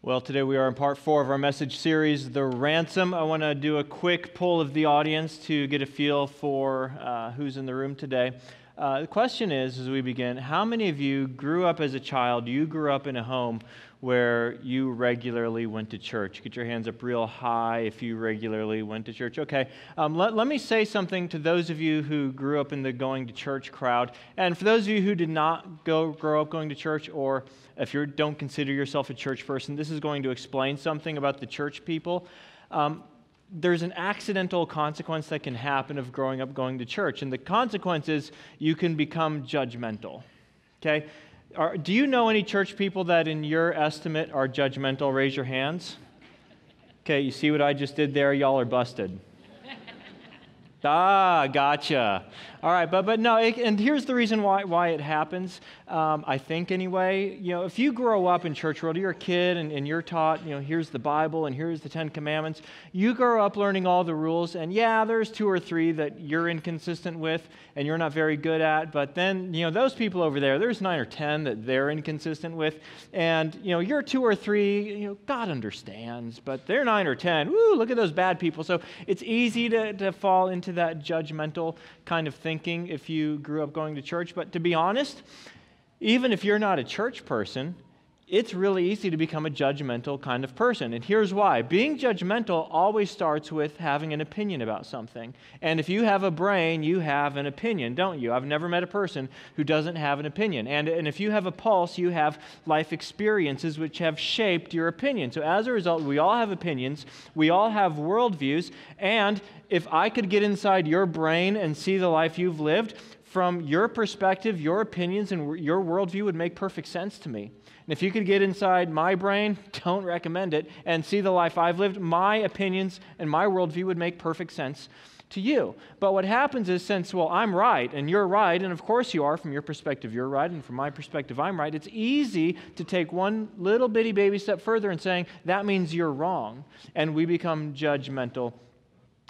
Well, today we are in part 4 of our message series, The Ransom. I want to do a quick poll of the audience to get a feel for who's in the room today. The question is, as we begin, how many of you grew up as a child, you grew up in a home where you regularly went to church? Get your hands up real high if you regularly went to church. Okay, let me say something to those of you who grew up in the going to church crowd. And for those of you who did not grow up going to church, or if you don't consider yourself a church person, this is going to explain something about the church people. There's an accidental consequence that can happen of growing up going to church. And the consequence is you can become judgmental. Okay? Do you know any church people that in your estimate are judgmental? Raise your hands. Okay, you see what I just did there? Y'all are busted. Gotcha. All right, but no, and here's the reason why it happens, I think anyway. You know, if you grow up in church world, you're a kid and you're taught, here's the Bible and here's the 10 Commandments. You grow up learning all the rules, and yeah, there's 2 or 3 that you're inconsistent with and you're not very good at, but then, those people over there's 9 or 10 that they're inconsistent with, and, you're 2 or 3, God understands, but they're 9 or 10. Woo, look at those bad people. So it's easy to fall into that judgmental kind of thinking if you grew up going to church. But to be honest, even if you're not a church person, it's really easy to become a judgmental kind of person. And here's why. Being judgmental always starts with having an opinion about something. And if you have a brain, you have an opinion, don't you? I've never met a person who doesn't have an opinion. And if you have a pulse, you have life experiences which have shaped your opinion. So as a result, we all have opinions, we all have worldviews, and if I could get inside your brain and see the life you've lived, from your perspective, your opinions and your worldview would make perfect sense to me. And if you could get inside my brain, don't recommend it, and see the life I've lived, my opinions and my worldview would make perfect sense to you. But what happens is, since, I'm right and you're right, and of course you are, from your perspective you're right, and from my perspective I'm right, it's easy to take one little bitty baby step further and saying, that means you're wrong. And we become judgmental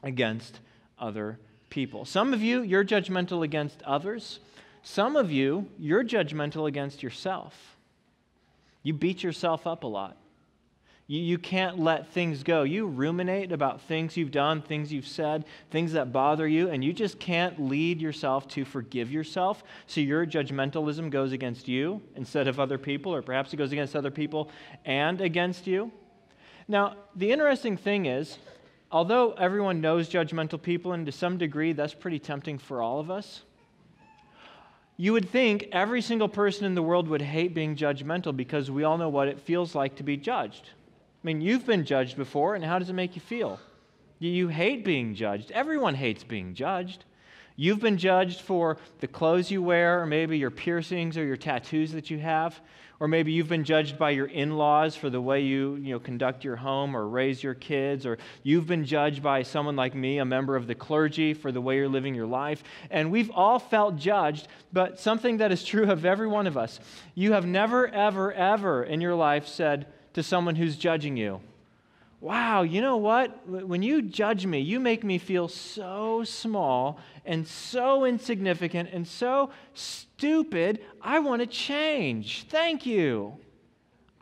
against other people. Some of you, you're judgmental against others. Some of you, you're judgmental against yourself. You beat yourself up a lot. You can't let things go. You ruminate about things you've done, things you've said, things that bother you, and you just can't lead yourself to forgive yourself. So your judgmentalism goes against you instead of other people, or perhaps it goes against other people and against you. Now, the interesting thing is, although everyone knows judgmental people, and to some degree that's pretty tempting for all of us, you would think every single person in the world would hate being judgmental because we all know what it feels like to be judged. I mean, you've been judged before, and how does it make you feel? You hate being judged. Everyone hates being judged. You've been judged for the clothes you wear, or maybe your piercings or your tattoos that you have. Or maybe you've been judged by your in-laws for the way you conduct your home or raise your kids. Or you've been judged by someone like me, a member of the clergy, for the way you're living your life. And we've all felt judged, but something that is true of every one of us. You have never, ever, ever in your life said to someone who's judging you, wow, you know what? When you judge me, you make me feel so small and so insignificant and so stupid, I want to change. Thank you.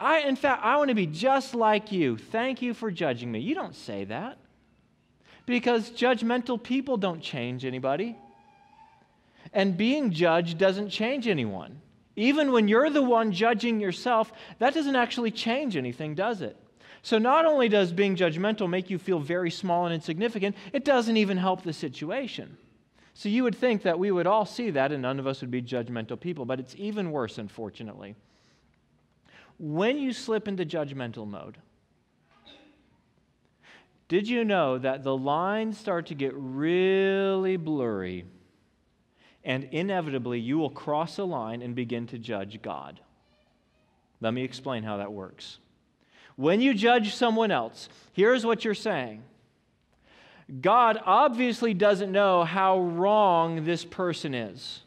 In fact, I want to be just like you. Thank you for judging me. You don't say that, because judgmental people don't change anybody. And being judged doesn't change anyone. Even when you're the one judging yourself, that doesn't actually change anything, does it? So not only does being judgmental make you feel very small and insignificant, it doesn't even help the situation. So you would think that we would all see that and none of us would be judgmental people, but it's even worse, unfortunately. When you slip into judgmental mode, did you know that the lines start to get really blurry, and inevitably you will cross a line and begin to judge God? Let me explain how that works. When you judge someone else, here's what you're saying. God obviously doesn't know how wrong this person is.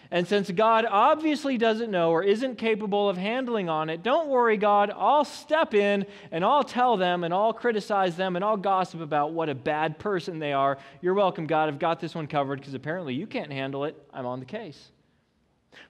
And since God obviously doesn't know or isn't capable of handling on it, don't worry, God, I'll step in and I'll tell them and I'll criticize them and I'll gossip about what a bad person they are. You're welcome, God. I've got this one covered because apparently you can't handle it. I'm on the case.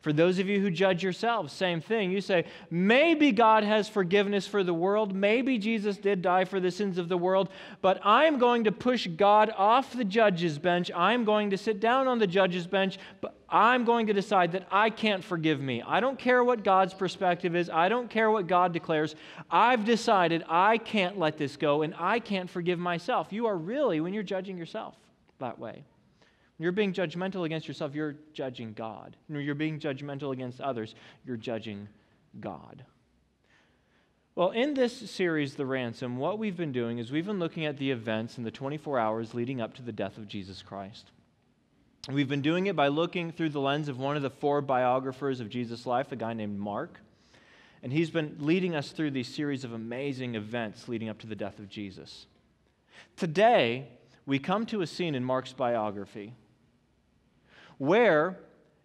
For those of you who judge yourselves, same thing. You say, maybe God has forgiveness for the world. Maybe Jesus did die for the sins of the world. But I'm going to push God off the judge's bench. I'm going to sit down on the judge's bench. But I'm going to decide that I can't forgive me. I don't care what God's perspective is. I don't care what God declares. I've decided I can't let this go and I can't forgive myself. You are really, when you're judging yourself that way. You're being judgmental against yourself, you're judging God. When you're being judgmental against others, you're judging God. Well, in this series, The Ransom, what we've been doing is we've been looking at the events in the 24 hours leading up to the death of Jesus Christ. We've been doing it by looking through the lens of one of the 4 biographers of Jesus' life, a guy named Mark. And he's been leading us through these series of amazing events leading up to the death of Jesus. Today, we come to a scene in Mark's biography where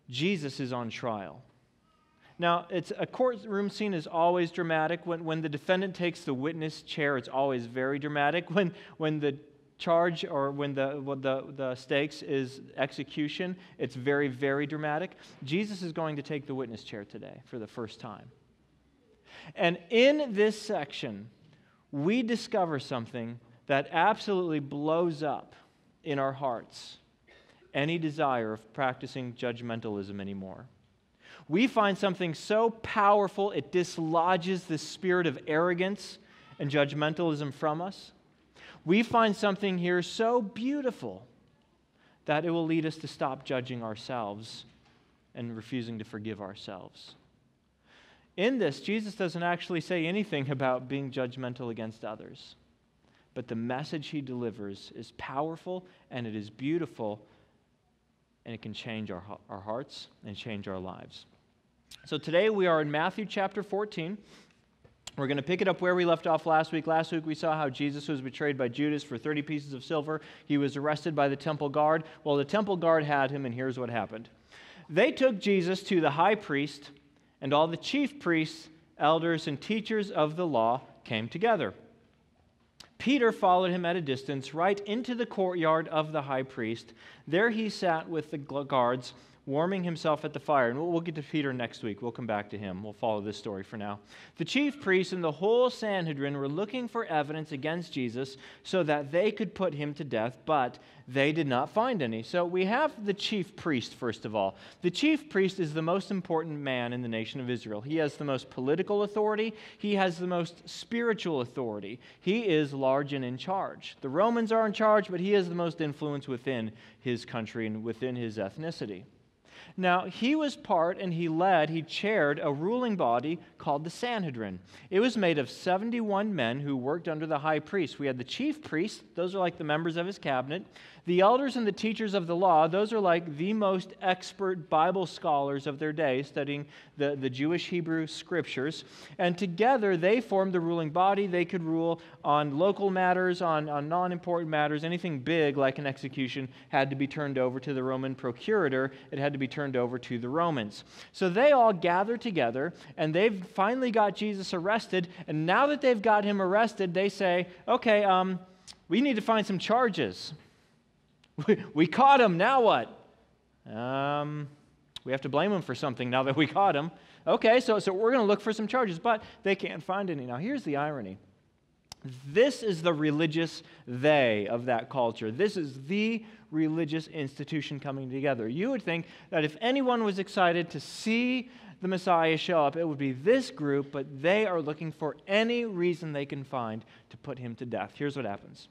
Jesus is on trial. Now, a courtroom scene is always dramatic. When the defendant takes the witness chair, it's always very dramatic. When the charge or when the stakes is execution, it's very, very dramatic. Jesus is going to take the witness chair today for the first time. And in this section, we discover something that absolutely blows up in our hearts any desire of practicing judgmentalism anymore. We find something so powerful it dislodges the spirit of arrogance and judgmentalism from us. We find something here so beautiful that it will lead us to stop judging ourselves and refusing to forgive ourselves. In this, Jesus doesn't actually say anything about being judgmental against others. But the message he delivers is powerful and it is beautiful, and it can change our hearts and change our lives. So today we are in Matthew chapter 14. We're going to pick it up where we left off last week. Last week we saw how Jesus was betrayed by Judas for 30 pieces of silver. He was arrested by the temple guard. Well, the temple guard had him, and here's what happened. They took Jesus to the high priest, and all the chief priests, elders, and teachers of the law came together. Peter followed him at a distance right into the courtyard of the high priest. There he sat with the guards, warming himself at the fire. And we'll get to Peter next week. We'll come back to him. We'll follow this story for now. The chief priests and the whole Sanhedrin were looking for evidence against Jesus so that they could put him to death, but they did not find any. So we have the chief priest, first of all. The chief priest is the most important man in the nation of Israel. He has the most political authority. He has the most spiritual authority. He is large and in charge. The Romans are in charge, but he has the most influence within his country and within his ethnicity. Now, he was part and he chaired a ruling body called the Sanhedrin. It was made of 71 men who worked under the high priest. We had the chief priest, those are like the members of his cabinet. The elders and the teachers of the law, those are like the most expert Bible scholars of their day, studying the Jewish Hebrew scriptures. And together they formed the ruling body. They could rule on local matters, on non-important matters. Anything big like an execution had to be turned over to the Roman procurator. It had to be turned over to the Romans. So they all gathered together, and they've finally got Jesus arrested. And now that they've got him arrested, they say, okay, we need to find some charges. We caught him, now what? We have to blame him for something now that we caught him. Okay, so we're going to look for some charges, but they can't find any. Now, here's the irony. This is the religious they of that culture. This is the religious institution coming together. You would think that if anyone was excited to see the Messiah show up, it would be this group, but they are looking for any reason they can find to put him to death. Here's what happens.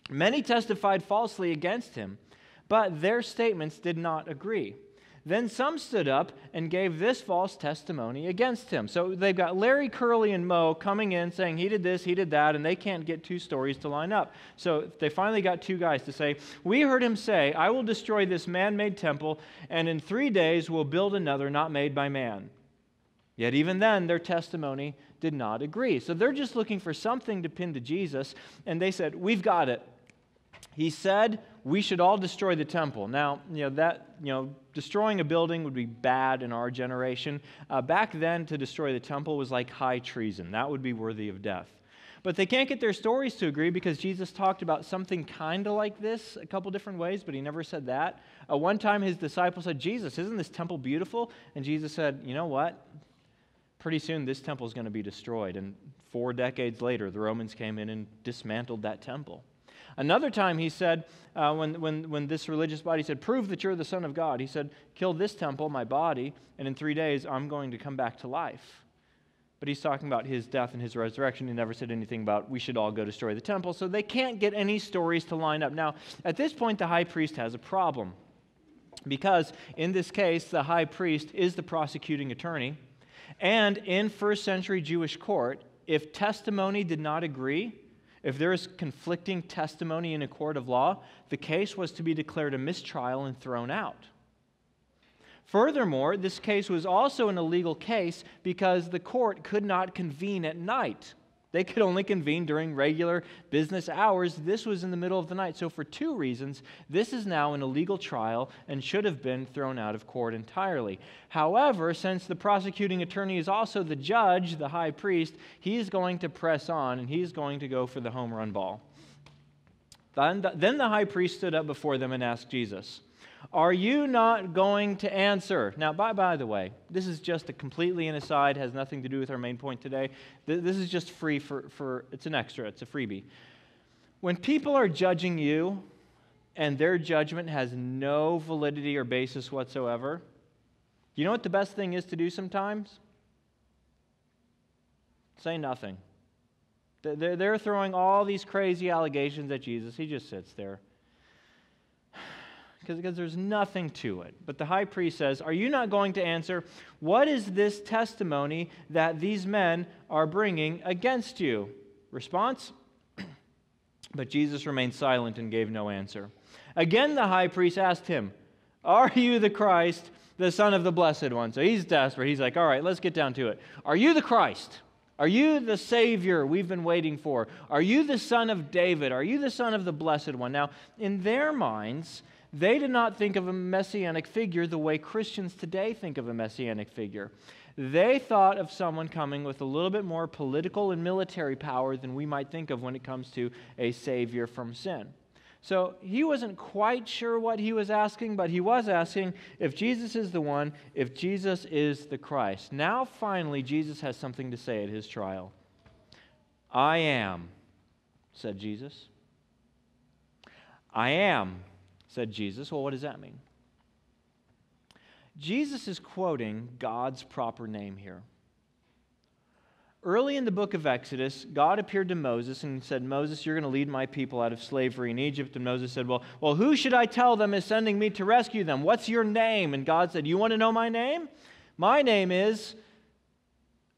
Many testified falsely against him, but their statements did not agree. Then some stood up and gave this false testimony against him. So they've got Larry, Curly, and Moe coming in saying he did this, he did that, and they can't get two stories to line up. So they finally got two guys to say, we heard him say, I will destroy this man-made temple, and in 3 days will build another not made by man. Yet even then, their testimony did not agree. So they're just looking for something to pin to Jesus, and they said, we've got it. He said we should all destroy the temple. Now, destroying a building would be bad in our generation. Back then, to destroy the temple was like high treason. That would be worthy of death. But they can't get their stories to agree because Jesus talked about something kind of like this a couple different ways, but he never said that. One time his disciples said, Jesus, isn't this temple beautiful? And Jesus said, you know what? Pretty soon this temple is going to be destroyed. And 4 decades later, the Romans came in and dismantled that temple. Another time he said, when this religious body said, prove that you're the Son of God, he said, kill this temple, my body, and in 3 days I'm going to come back to life. But he's talking about his death and his resurrection. He never said anything about we should all go destroy the temple. So they can't get any stories to line up. Now, at this point, the high priest has a problem. Because in this case, the high priest is the prosecuting attorney. And in first century Jewish court, if testimony did not agree, if there is conflicting testimony in a court of law, the case was to be declared a mistrial and thrown out. Furthermore, this case was also an illegal case because the court could not convene at night. They could only convene during regular business hours. This was in the middle of the night. So for 2 reasons, this is now an illegal trial and should have been thrown out of court entirely. However, since the prosecuting attorney is also the judge, the high priest, he is going to press on and he's going to go for the home run ball. Then the high priest stood up before them and asked Jesus, are you not going to answer? Now, by the way, this is just a completely an aside, has nothing to do with our main point today. This is just free for it's an extra, it's a freebie. When people are judging you and their judgment has no validity or basis whatsoever, you know what the best thing is to do sometimes? Say nothing. They're throwing all these crazy allegations at Jesus. He just sits there. Because there's nothing to it. But the high priest says, are you not going to answer? What is this testimony that these men are bringing against you? Response? But Jesus remained silent and gave no answer. Again, the high priest asked him, are you the Christ, the Son of the Blessed One? So he's desperate. He's like, all right, let's get down to it. Are you the Christ? Are you the Savior we've been waiting for? Are you the Son of David? Are you the Son of the Blessed One? Now, in their minds, they did not think of a messianic figure the way Christians today think of a messianic figure. They thought of someone coming with a little bit more political and military power than we might think of when it comes to a Savior from sin. So he wasn't quite sure what he was asking, but he was asking if Jesus is the one, if Jesus is the Christ. Now finally Jesus has something to say at his trial. I am, said Jesus. I am, said Jesus. Well, what does that mean? Jesus is quoting God's proper name here. Early in the book of Exodus, God appeared to Moses and said, Moses, you're going to lead my people out of slavery in Egypt. And Moses said, well, who should I tell them is sending me to rescue them? What's your name? And God said, you want to know my name? My name is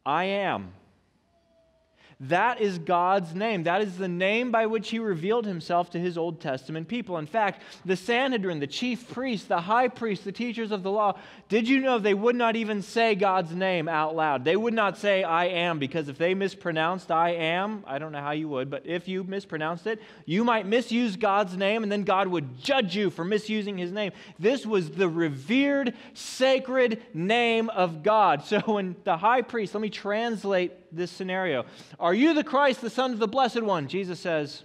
I am. That is God's name. That is the name by which he revealed himself to his Old Testament people. In fact, the Sanhedrin, the chief priests, the high priests, the teachers of the law, did you know they would not even say God's name out loud? They would not say I am, because if they mispronounced I am, I don't know how you would, but if you mispronounced it, you might misuse God's name and then God would judge you for misusing his name. This was the revered, sacred name of God. So when the high priest, let me translate this scenario. Are you the Christ, the Son of the Blessed One? Jesus says,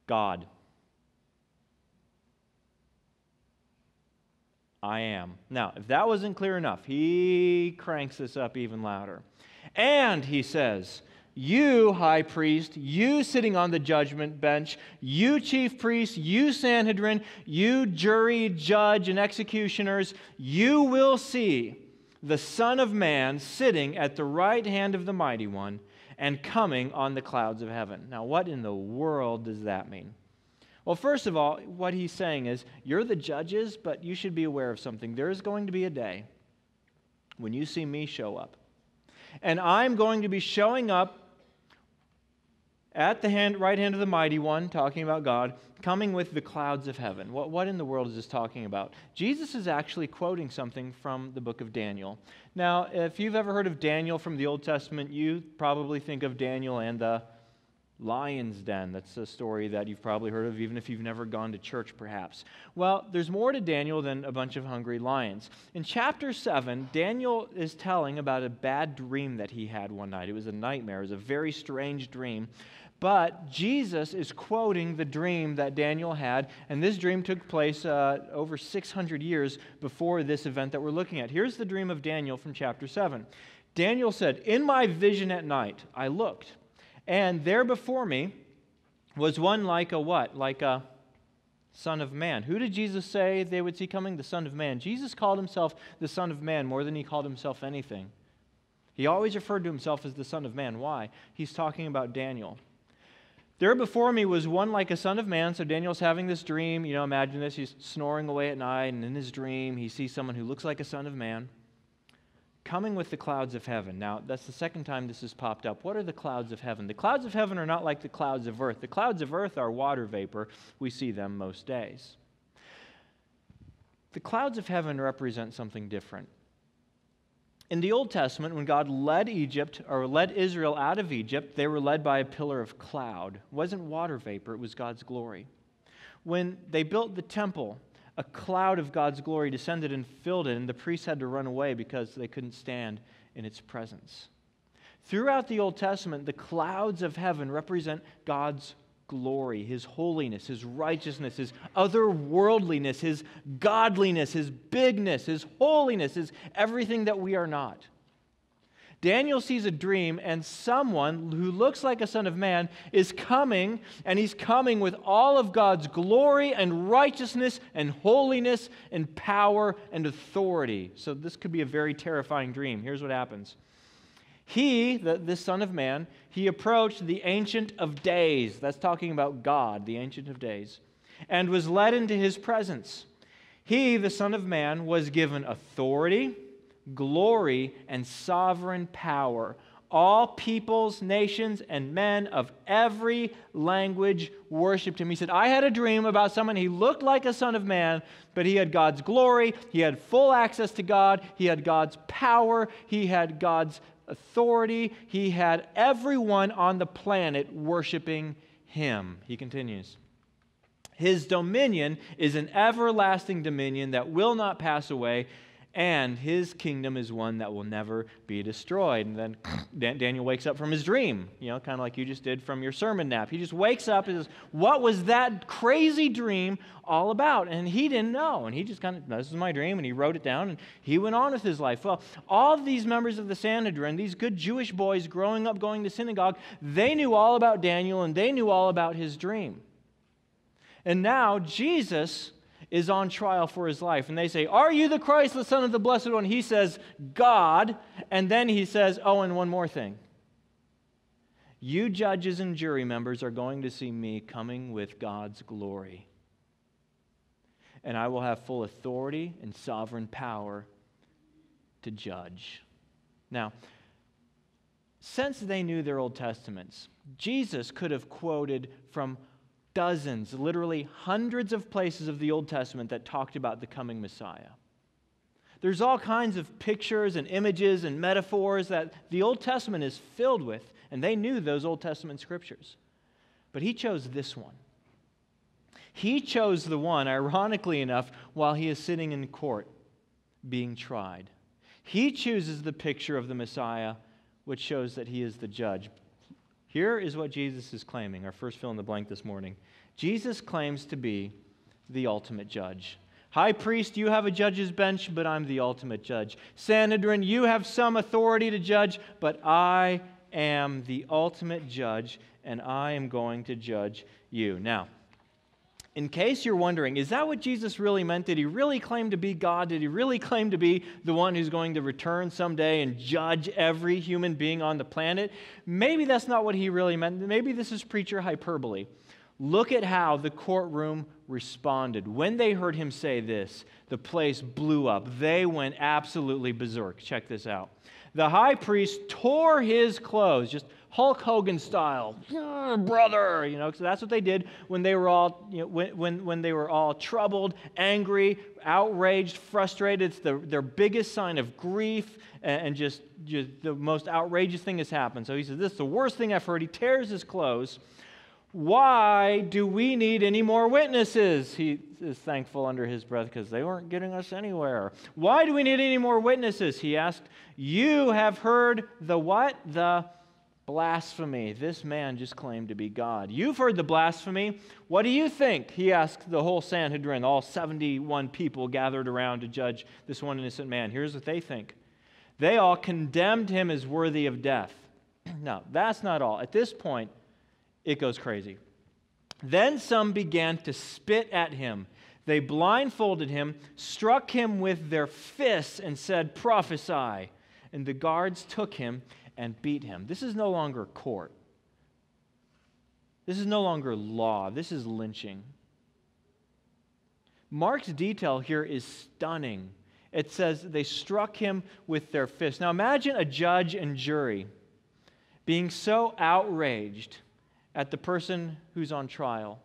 God. I am. Now, if that wasn't clear enough, he cranks this up even louder. And he says, you, high priest, you sitting on the judgment bench, you chief priest, you Sanhedrin, you jury, judge, and executioners, you will see the Son of Man sitting at the right hand of the Mighty One and coming on the clouds of heaven. Now, what in the world does that mean? Well, first of all, what he's saying is, you're the judges, but you should be aware of something. There is going to be a day when you see me show up. And I'm going to be showing up at the right hand of the Mighty One, talking about God, coming with the clouds of heaven. What in the world is this talking about? Jesus is actually quoting something from the book of Daniel. Now, if you've ever heard of Daniel from the Old Testament, you probably think of Daniel and the lion's den. That's a story that you've probably heard of, even if you've never gone to church, perhaps. Well, there's more to Daniel than a bunch of hungry lions. In chapter 7, Daniel is telling about a bad dream that he had one night. It was a nightmare. It was a very strange dream. But Jesus is quoting the dream that Daniel had, and this dream took place over 600 years before this event that we're looking at. Here's the dream of Daniel from chapter 7. Daniel said, "In my vision at night, I looked, and there before me was one like a what? Like a Son of Man." Who did Jesus say they would see coming? The Son of Man. Jesus called himself the Son of Man more than he called himself anything. He always referred to himself as the Son of Man. Why? He's talking about Daniel. There before me was one like a son of man. So Daniel's having this dream. You know, imagine this. He's snoring away at night, and in his dream, he sees someone who looks like a son of man coming with the clouds of heaven. Now, that's the second time this has popped up. What are the clouds of heaven? The clouds of heaven are not like the clouds of earth. The clouds of earth are water vapor. We see them most days. The clouds of heaven represent something different. In the Old Testament, when God led Israel out of Egypt, they were led by a pillar of cloud. It wasn't water vapor, it was God's glory. When they built the temple, a cloud of God's glory descended and filled it, and the priests had to run away because they couldn't stand in its presence. Throughout the Old Testament, the clouds of heaven represent God's glory, His holiness, His righteousness, His otherworldliness, His godliness, His bigness, His holiness, His everything that we are not. Daniel sees a dream, and someone who looks like a son of man is coming, and he's coming with all of God's glory and righteousness and holiness and power and authority. So this could be a very terrifying dream. Here's what happens. He, this Son of Man, he approached the Ancient of Days. That's talking about God, the Ancient of Days, and was led into His presence. He, the Son of Man, was given authority, glory, and sovereign power. All peoples, nations, and men of every language worshipped Him. He said, I had a dream about someone. He looked like a son of man, but he had God's glory. He had full access to God. He had God's power. He had God's authority. He had everyone on the planet worshiping Him. He continues. His dominion is an everlasting dominion that will not pass away, and His kingdom is one that will never be destroyed. And then Daniel wakes up from his dream, kind of like you just did from your sermon nap. He just wakes up and says, what was that crazy dream all about? And he didn't know. And he just this is my dream, and he wrote it down, and he went on with his life. Well, all of these members of the Sanhedrin, these good Jewish boys growing up going to synagogue, they knew all about Daniel, and they knew all about his dream. And now Jesus is on trial for his life. And they say, are you the Christ, the Son of the Blessed One? He says, God. And then he says, oh, and one more thing. You judges and jury members are going to see me coming with God's glory. And I will have full authority and sovereign power to judge. Now, since they knew their Old Testaments, Jesus could have quoted from dozens, literally hundreds of places of the Old Testament that talked about the coming Messiah. There's all kinds of pictures and images and metaphors that the Old Testament is filled with, and they knew those Old Testament scriptures. But he chose this one. He chose the one, ironically enough, while he is sitting in court being tried. He chooses the picture of the Messiah, which shows that he is the judge. Here is what Jesus is claiming, our first fill in the blank this morning. Jesus claims to be the ultimate judge. High priest, you have a judge's bench, but I'm the ultimate judge. Sanhedrin, you have some authority to judge, but I am the ultimate judge, and I am going to judge you. Now, in case you're wondering, is that what Jesus really meant? Did he really claim to be God? Did he really claim to be the one who's going to return someday and judge every human being on the planet? Maybe that's not what he really meant. Maybe this is preacher hyperbole. Look at how the courtroom responded. When they heard him say this, the place blew up. They went absolutely berserk. Check this out. The high priest tore his clothes, just Hulk Hogan style, brother, so that's what they did when they were all, when they were all troubled, angry, outraged, frustrated. It's their biggest sign of grief, and just the most outrageous thing has happened. So he says, this is the worst thing I've heard. He tears his clothes. Why do we need any more witnesses? He is thankful under his breath because they weren't getting us anywhere. Why do we need any more witnesses? He asked. You have heard the what? The blasphemy. This man just claimed to be God. You've heard the blasphemy. What do you think? He asked the whole Sanhedrin, all 71 people gathered around to judge this one innocent man. Here's what they think. They all condemned him as worthy of death. Now, that's not all. At this point, it goes crazy. Then some began to spit at him. They blindfolded him, struck him with their fists, and said, prophesy. And the guards took him and beat him. This is no longer court. This is no longer law. This is lynching. Mark's detail here is stunning. It says they struck him with their fists. Now imagine a judge and jury being so outraged at the person who's on trial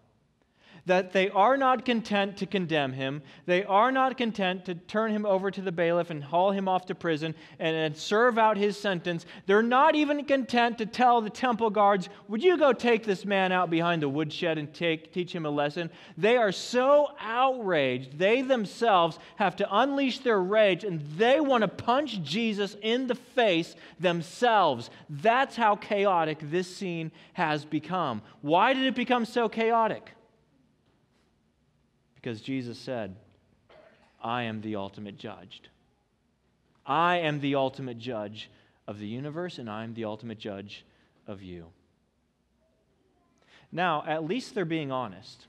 that they are not content to condemn him. They are not content to turn him over to the bailiff and haul him off to prison and serve out his sentence. They're not even content to tell the temple guards, would you go take this man out behind the woodshed and teach him a lesson? They are so outraged, they themselves have to unleash their rage, and they want to punch Jesus in the face themselves. That's how chaotic this scene has become. Why did it become so chaotic? Because Jesus said, I am the ultimate judge. I am the ultimate judge of the universe, and I am the ultimate judge of you. Now, at least they're being honest.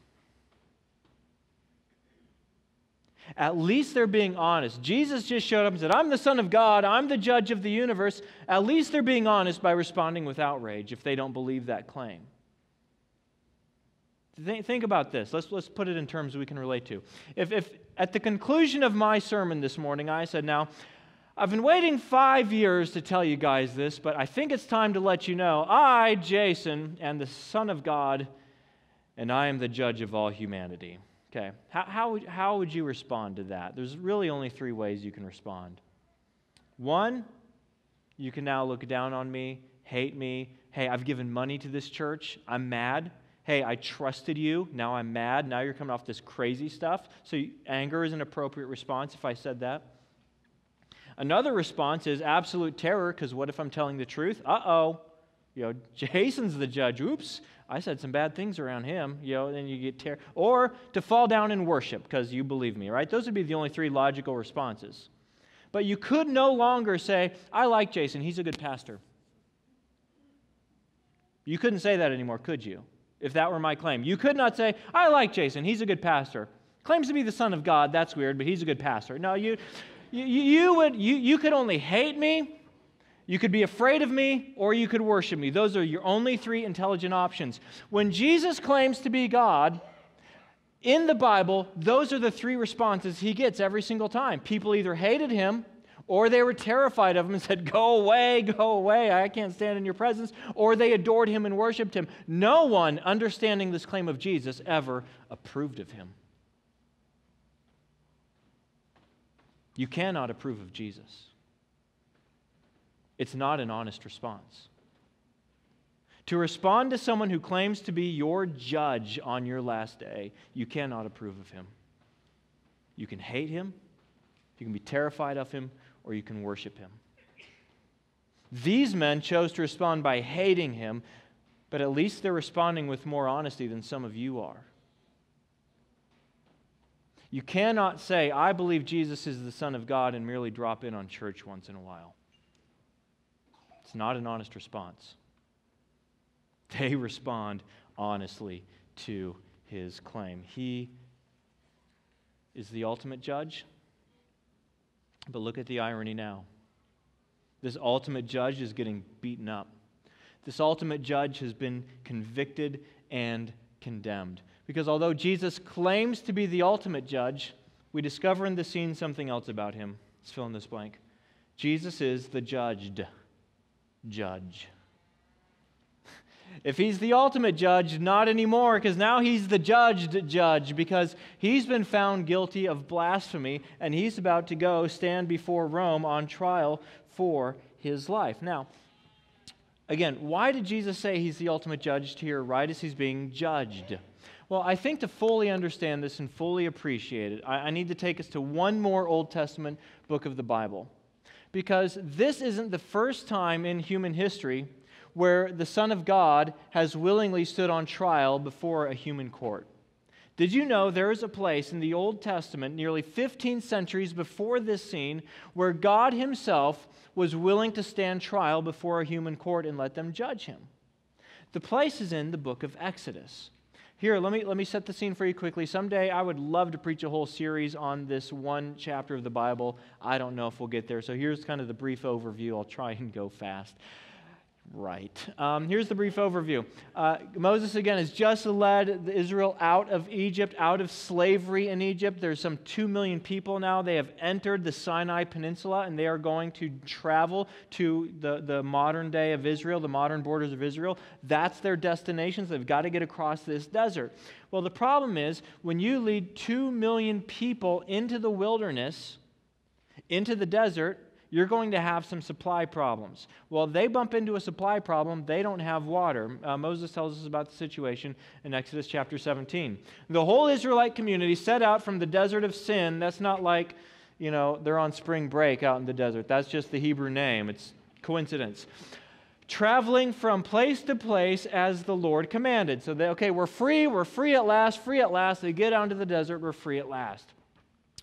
At least they're being honest. Jesus just showed up and said, I'm the Son of God. I'm the judge of the universe. At least they're being honest by responding with outrage if they don't believe that claim. Think about this. Let's put it in terms we can relate to. If at the conclusion of my sermon this morning, I said, now, I've been waiting 5 years to tell you guys this, but I think it's time to let you know, I, Jason, am the Son of God, and I am the judge of all humanity. Okay, how would you respond to that? There's really only 3 ways you can respond. 1, you can now look down on me, hate me. Hey, I've given money to this church. I'm mad. Hey, I trusted you. Now I'm mad. Now you're coming off this crazy stuff. So anger is an appropriate response if I said that. Another response is absolute terror, because what if I'm telling the truth? Uh-oh. Jason's the judge. Oops, I said some bad things around him. Then you get terror. Or to fall down and worship because you believe me, right? Those would be the only 3 logical responses. But you could no longer say, I like Jason. He's a good pastor. You couldn't say that anymore, could you? If that were my claim. You could not say, I like Jason, he's a good pastor. Claims to be the Son of God, that's weird, but he's a good pastor. No, you could only hate me, you could be afraid of me, or you could worship me. Those are your only 3 intelligent options. When Jesus claims to be God, in the Bible, those are the 3 responses he gets every single time. People either hated him, or they were terrified of him and said, go away, I can't stand in your presence. Or they adored him and worshiped him. No one, understanding this claim of Jesus, ever approved of him. You cannot approve of Jesus. It's not an honest response. To respond to someone who claims to be your judge on your last day, you cannot approve of him. You can hate him, you can be terrified of him, or you can worship him. These men chose to respond by hating him, but at least they're responding with more honesty than some of you are. You cannot say, I believe Jesus is the Son of God, and merely drop in on church once in a while. It's not an honest response. They respond honestly to his claim. He is the ultimate judge. But look at the irony now. This ultimate judge is getting beaten up. This ultimate judge has been convicted and condemned. Because although Jesus claims to be the ultimate judge, we discover in the scene something else about him. Let's fill in this blank. Jesus is the judged judge. If he's the ultimate judge, not anymore, because now he's the judged judge, because he's been found guilty of blasphemy, and he's about to go stand before Rome on trial for his life. Now, again, why did Jesus say he's the ultimate judge here right as he's being judged? Well, I think to fully understand this and fully appreciate it, I need to take us to one more Old Testament book of the Bible. Because this isn't the first time in human history where the Son of God has willingly stood on trial before a human court. Did you know there is a place in the Old Testament, nearly 15 centuries before this scene, where God himself was willing to stand trial before a human court and let them judge him? The place is in the book of Exodus. Here, let me set the scene for you quickly. Someday I would love to preach a whole series on this one chapter of the Bible. I don't know if we'll get there. So here's kind of the brief overview. I'll try and go fast. Right. Here's the brief overview. Moses, again, has just led Israel out of Egypt, out of slavery in Egypt. There's some 2 million people now. They have entered the Sinai Peninsula, and they are going to travel to the modern day of Israel, the modern borders of Israel. That's their destination, so they've got to get across this desert. Well, the problem is, when you lead 2 million people into the wilderness, into the desert, you're going to have some supply problems. Well, they bump into a supply problem. They don't have water. Moses tells us about the situation in Exodus chapter 17. The whole Israelite community set out from the desert of Sin. That's not like, they're on spring break out in the desert. That's just the Hebrew name. It's coincidence. Traveling from place to place as the Lord commanded. So we're free at last, free at last. They get out into the desert, we're free at last.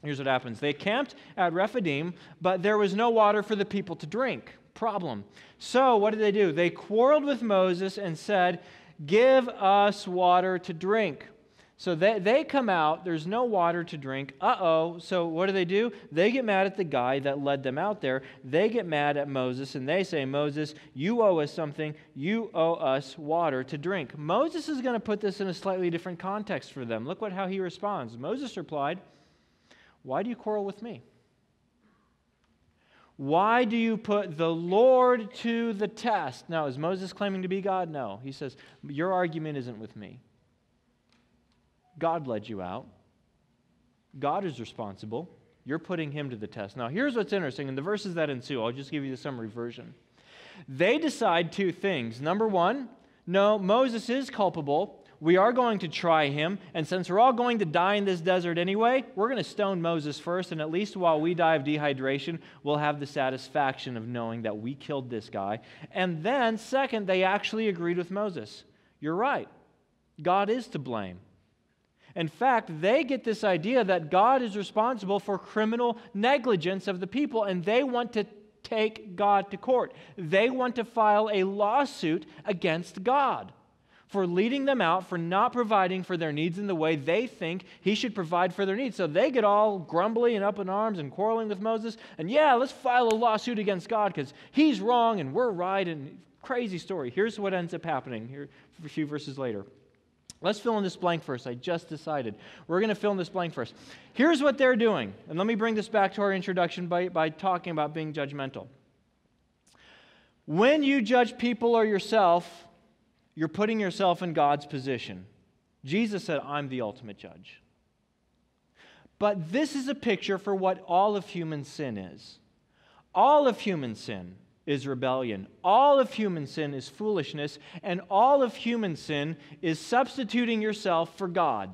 Here's what happens. They camped at Rephidim, but there was no water for the people to drink. Problem. So what did? They quarreled with Moses and said, "Give us water to drink." So they come out. There's no water to drink. So what do? They get mad at the guy that led them out there. They get mad at Moses, and they say, "Moses, you owe us something. You owe us water to drink." Moses is going to put this in a slightly different context for them. Look how he responds. Moses replied, "Why do you quarrel with me? Why do you put the Lord to the test?" Now, is Moses claiming to be God? No. He says, your argument isn't with me. God led you out. God is responsible. You're putting him to the test. Now, here's what's interesting. In the verses that ensue, I'll just give you the summary version. They decide two things. Number one, no, Moses is culpable. We are going to try him, and since we're all going to die in this desert anyway, we're going to stone Moses first, and at least while we die of dehydration, we'll have the satisfaction of knowing that we killed this guy. And then, second, they actually agreed with Moses. You're right. God is to blame. In fact, they get this idea that God is responsible for criminal negligence of the people, and they want to take God to court. They want to file a lawsuit against God for leading them out, for not providing for their needs in the way they think he should provide for their needs. So they get all grumbly and up in arms and quarreling with Moses. And let's file a lawsuit against God because he's wrong and we're right. And crazy story. Here's what ends up happening here a few verses later. Let's fill in this blank first. I just decided. We're going to fill in this blank first. Here's what they're doing. And let me bring this back to our introduction by talking about being judgmental. When you judge people or yourself, you're putting yourself in God's position. Jesus said, "I'm the ultimate judge." But this is a picture for what all of human sin is. All of human sin is rebellion. All of human sin is foolishness. And all of human sin is substituting yourself for God.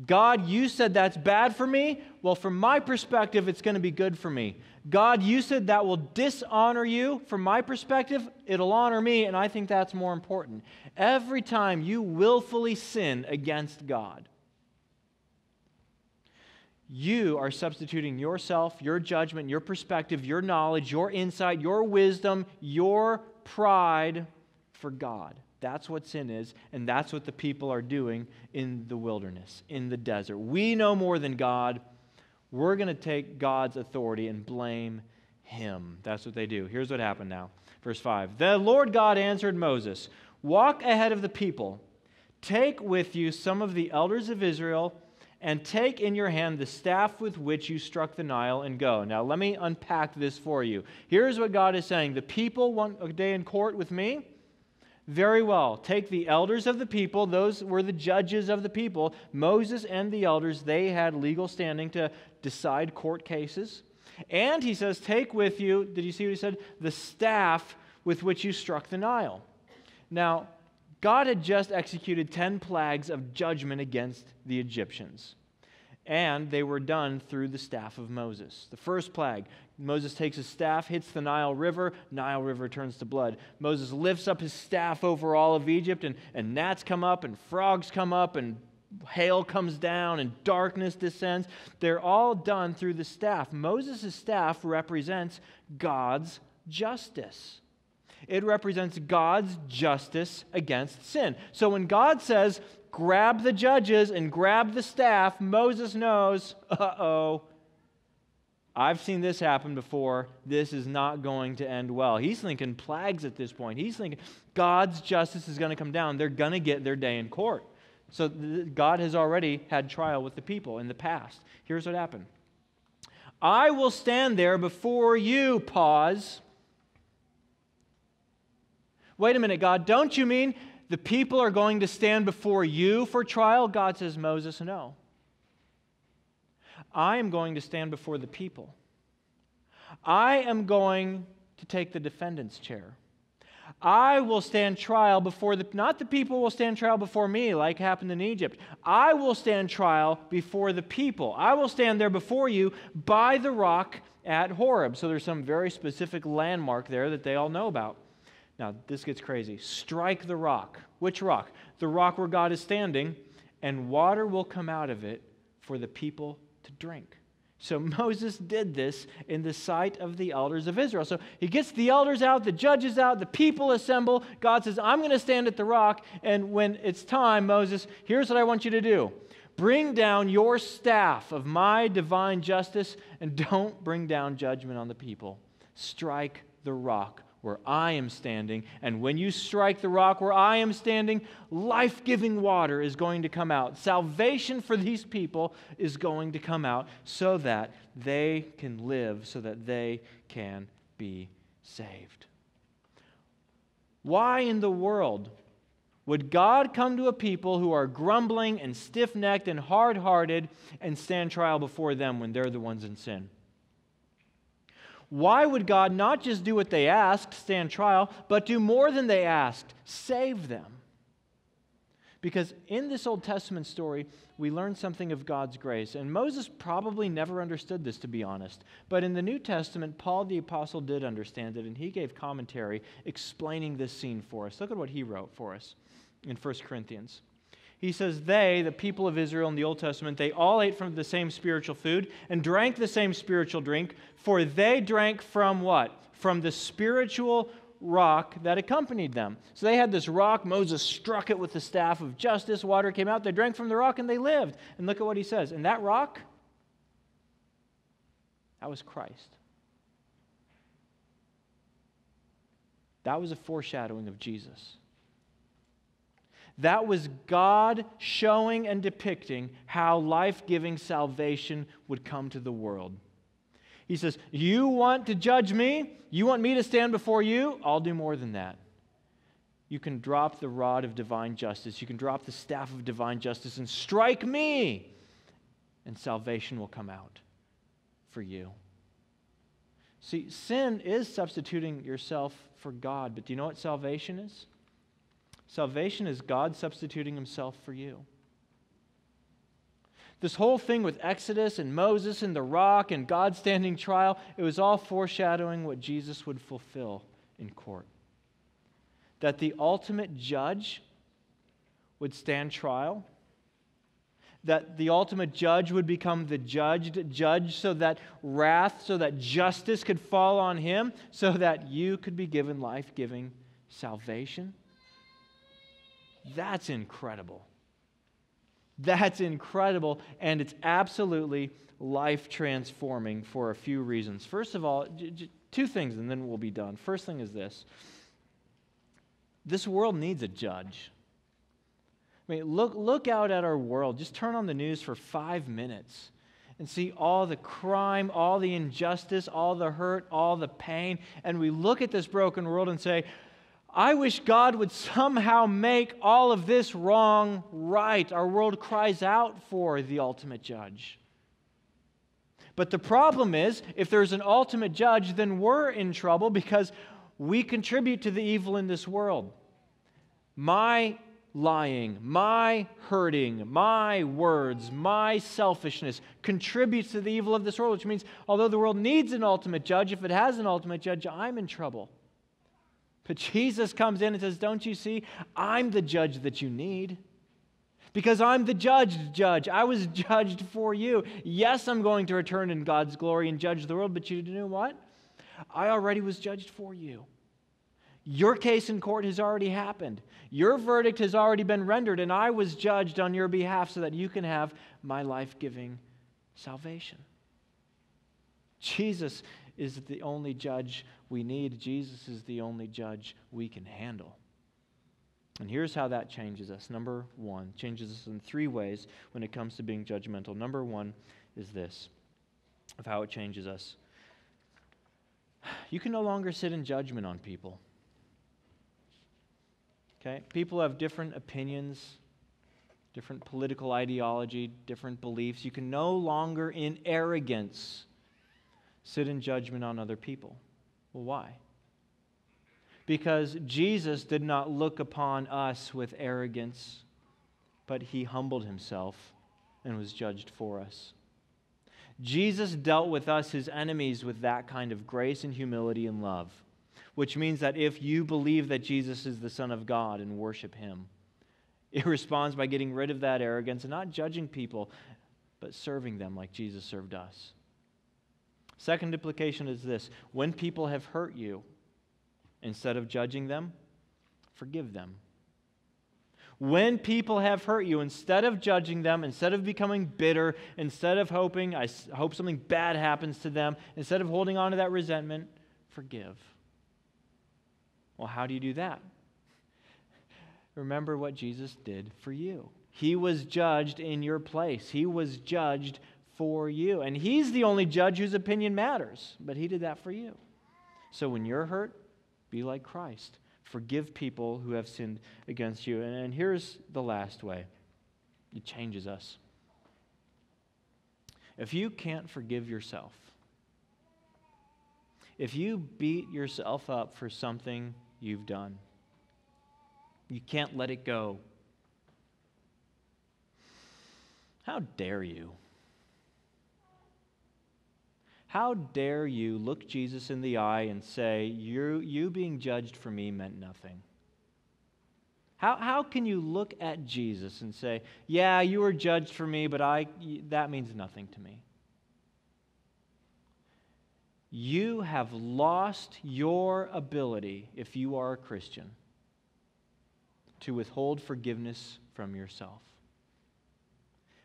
God, you said that's bad for me. Well, from my perspective, it's going to be good for me. God, you said that will dishonor you. From my perspective, it'll honor me, and I think that's more important. Every time you willfully sin against God, you are substituting yourself, your judgment, your perspective, your knowledge, your insight, your wisdom, your pride for God. That's what sin is, and that's what the people are doing in the wilderness, in the desert. We know more than God. We're going to take God's authority and blame him. That's what they do. Here's what happened now. Verse 5. The Lord God answered Moses, "Walk ahead of the people. Take with you some of the elders of Israel and take in your hand the staff with which you struck the Nile and go. Now, let me unpack this for you. Here's what God is saying. The people want a day in court with me? Very well. Take the elders of the people. Those were the judges of the people. Moses and the elders, they had legal standing to decide court cases. And he says, take with you, did you see what he said? The staff with which you struck the Nile. Now, God had just executed 10 plagues of judgment against the Egyptians. And they were done through the staff of Moses. The first plague, Moses takes his staff, hits the Nile River turns to blood. Moses lifts up his staff over all of Egypt, and gnats come up, and frogs come up, and hail comes down, and darkness descends. They're all done through the staff. Moses' staff represents God's justice. It represents God's justice against sin. So when God says, grab the judges and grab the staff, Moses knows, uh-oh, I've seen this happen before. This is not going to end well. He's thinking plagues at this point. He's thinking God's justice is going to come down. They're going to get their day in court. So God has already had trial with the people in the past. Here's what happened. I will stand there before you, pause. Wait a minute, God, don't you mean the people are going to stand before you for trial? God says, Moses, no. I am going to stand before the people. I am going to take the defendant's chair. I will stand trial before not the people will stand trial before me like happened in Egypt. I will stand trial before the people. I will stand there before you by the rock at Horeb. So there's some very specific landmark there that they all know about. Now, this gets crazy. Strike the rock. Which rock? The rock where God is standing, and water will come out of it for the people to drink. So Moses did this in the sight of the elders of Israel. So he gets the elders out, the judges out, the people assemble. God says, I'm going to stand at the rock, and when it's time, Moses, here's what I want you to do. Bring down your staff of my divine justice, and don't bring down judgment on the people. Strike the rock where I am standing, and when you strike the rock where I am standing, life-giving water is going to come out. Salvation for these people is going to come out so that they can live, so that they can be saved. Why in the world would God come to a people who are grumbling and stiff-necked and hard-hearted and stand trial before them when they're the ones in sin? Why would God not just do what they asked, stand trial, but do more than they asked, save them? Because in this Old Testament story, we learn something of God's grace. And Moses probably never understood this, to be honest. But in the New Testament, Paul the Apostle did understand it, and he gave commentary explaining this scene for us. Look at what he wrote for us in 1 Corinthians. He says, they, the people of Israel in the Old Testament, they all ate from the same spiritual food and drank the same spiritual drink, for they drank from what? From the spiritual rock that accompanied them. So they had this rock. Moses struck it with the staff of justice. Water came out. They drank from the rock and they lived. And look at what he says. And that rock, that was Christ. That was a foreshadowing of Jesus. That was God showing and depicting how life-giving salvation would come to the world. He says, you want to judge me? You want me to stand before you? I'll do more than that. You can drop the rod of divine justice. You can drop the staff of divine justice and strike me, and salvation will come out for you. See, sin is substituting yourself for God, but do you know what salvation is? Salvation is God substituting himself for you. This whole thing with Exodus and Moses and the rock and God standing trial, it was all foreshadowing what Jesus would fulfill in court. That the ultimate judge would stand trial. That the ultimate judge would become the judged judge, so that wrath, so that justice could fall on him, so that you could be given life-giving salvation. That's incredible. That's incredible, and it's absolutely life-transforming for a few reasons. First of all, two things, and then we'll be done. First thing is this. This world needs a judge. I mean, look out at our world. Just turn on the news for 5 minutes and see all the crime, all the injustice, all the hurt, all the pain. And we look at this broken world and say, I wish God would somehow make all of this wrong right. Our world cries out for the ultimate judge. But the problem is, if there's an ultimate judge, then we're in trouble because we contribute to the evil in this world. My lying, my hurting, my words, my selfishness contributes to the evil of this world, which means although the world needs an ultimate judge, if it has an ultimate judge, I'm in trouble. But Jesus comes in and says, don't you see? I'm the judge that you need. Because I'm the judge. I was judged for you. Yes, I'm going to return in God's glory and judge the world, but you know what? I already was judged for you. Your case in court has already happened. Your verdict has already been rendered, and I was judged on your behalf so that you can have my life-giving salvation. Jesus is the only judge we need. Jesus is the only judge we can handle. And here's how that changes us. Number one, changes us in 3 ways when it comes to being judgmental. Number 1 is this, of how it changes us. You can no longer sit in judgment on people. Okay? People have different opinions, different political ideology, different beliefs. You can no longer, in arrogance, sit in judgment on other people. Well, why? Because Jesus did not look upon us with arrogance, but he humbled himself and was judged for us. Jesus dealt with us, his enemies, with that kind of grace and humility and love, which means that if you believe that Jesus is the Son of God and worship him, it responds by getting rid of that arrogance and not judging people, but serving them like Jesus served us. Second implication is this: when people have hurt you, instead of judging them, forgive them. When people have hurt you, instead of judging them, instead of becoming bitter, instead of hoping, I hope something bad happens to them, instead of holding on to that resentment, forgive. Well, how do you do that? Remember what Jesus did for you. He was judged in your place. He was judged for you. And he's the only judge whose opinion matters, but he did that for you. So when you're hurt, be like Christ. Forgive people who have sinned against you. And here's the last way. It changes us. If you can't forgive yourself, if you beat yourself up for something you've done, you can't let it go, how dare you? How dare you look Jesus in the eye and say, you being judged for me meant nothing? How can you look at Jesus and say, yeah, you were judged for me, but that means nothing to me? You have lost your ability, if you are a Christian, to withhold forgiveness from yourself.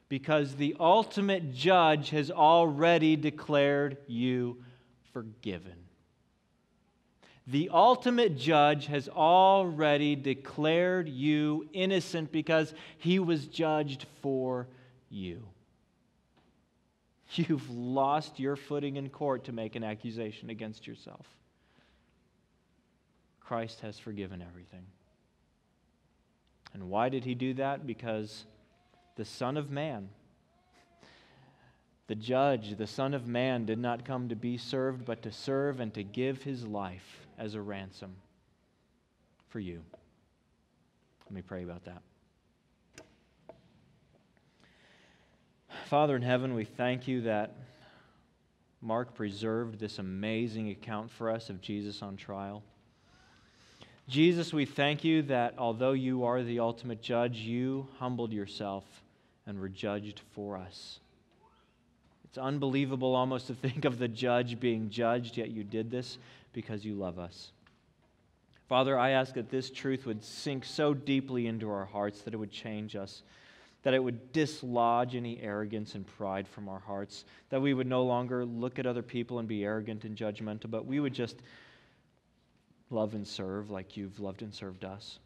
Because the ultimate judge has already declared you forgiven. The ultimate judge has already declared you innocent because he was judged for you. You've lost your footing in court to make an accusation against yourself. Christ has forgiven everything. And why did he do that? Because the Son of Man, the judge, the Son of Man, did not come to be served, but to serve and to give his life as a ransom for you. Let me pray about that. Father in heaven, we thank you that Mark preserved this amazing account for us of Jesus on trial. Jesus, we thank you that although you are the ultimate judge, you humbled yourself and were judged for us. It's unbelievable almost to think of the judge being judged, yet you did this because you love us. Father, I ask that this truth would sink so deeply into our hearts that it would change us, that it would dislodge any arrogance and pride from our hearts, that we would no longer look at other people and be arrogant and judgmental, but we would just love and serve like you've loved and served us.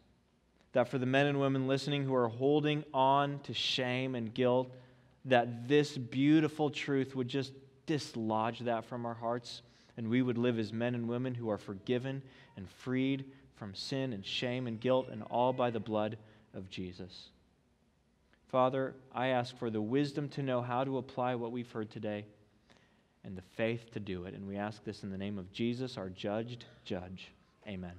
that for the men and women listening who are holding on to shame and guilt, that this beautiful truth would just dislodge that from our hearts, and we would live as men and women who are forgiven and freed from sin and shame and guilt, and all by the blood of Jesus. Father, I ask for the wisdom to know how to apply what we've heard today and the faith to do it. And we ask this in the name of Jesus, our judged judge. Amen.